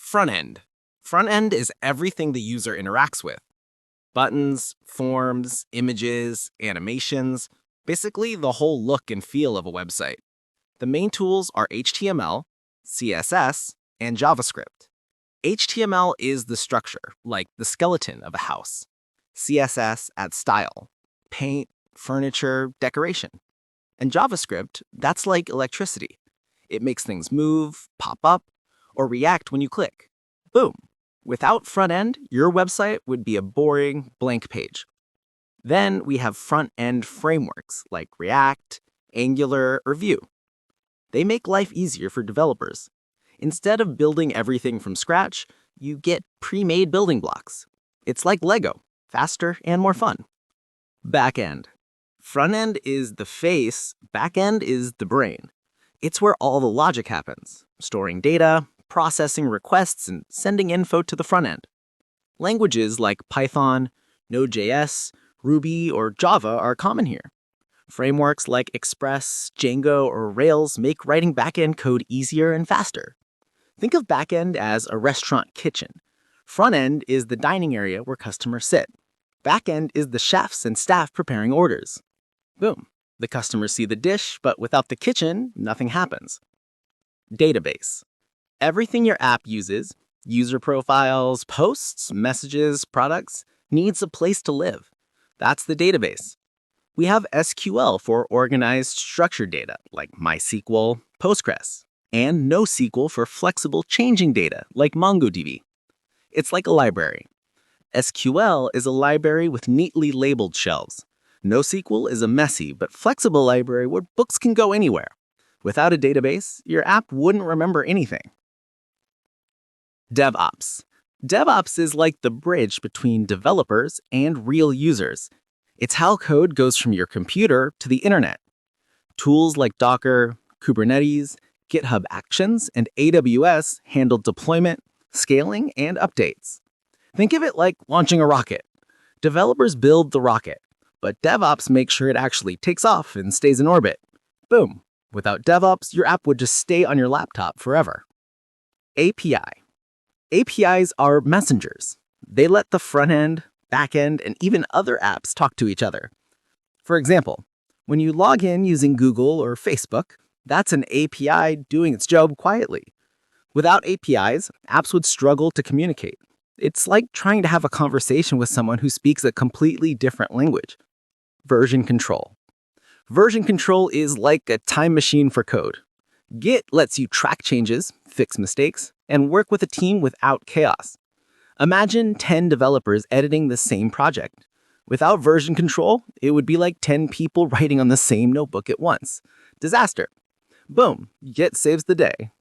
Frontend. Frontend is everything the user interacts with. Buttons, forms, images, animations, basically the whole look and feel of a website. The main tools are HTML, CSS, and JavaScript. HTML is the structure, like the skeleton of a house. CSS adds style, paint, furniture, decoration. And JavaScript, that's like electricity. It makes things move, pop up, or react when you click. Boom! Without front-end, your website would be a boring, blank page. Then we have front-end frameworks like React, Angular, or Vue. They make life easier for developers. Instead of building everything from scratch, you get pre-made building blocks. It's like Lego, faster and more fun. Backend. Front-end is the face, back-end is the brain. It's where all the logic happens, storing data, processing requests, and sending info to the front end. Languages like Python, Node.js, Ruby, or Java are common here. Frameworks like Express, Django, or Rails make writing backend code easier and faster. Think of backend as a restaurant kitchen. Front end is the dining area where customers sit. Backend is the chefs and staff preparing orders. Boom. The customers see the dish, but without the kitchen, nothing happens. Database. Everything your app uses, user profiles, posts, messages, products, needs a place to live. That's the database. We have SQL for organized structured data, like MySQL, Postgres, and NoSQL for flexible changing data, like MongoDB. It's like a library. SQL is a library with neatly labeled shelves. NoSQL is a messy but flexible library where books can go anywhere. Without a database, your app wouldn't remember anything. DevOps. DevOps is like the bridge between developers and real users. It's how code goes from your computer to the internet. Tools like Docker, Kubernetes, GitHub Actions, and AWS handle deployment, scaling, and updates. Think of it like launching a rocket. Developers build the rocket, but DevOps makes sure it actually takes off and stays in orbit. Boom! Without DevOps, your app would just stay on your laptop forever. API. APIs are messengers. They let the front end, back end, and even other apps talk to each other. For example, when you log in using Google or Facebook, that's an API doing its job quietly. Without APIs, apps would struggle to communicate. It's like trying to have a conversation with someone who speaks a completely different language. Version control. Version control is like a time machine for code. Git lets you track changes, fix mistakes, and work with a team without chaos. Imagine 10 developers editing the same project. Without version control, it would be like 10 people writing on the same notebook at once. Disaster. Boom, Git saves the day.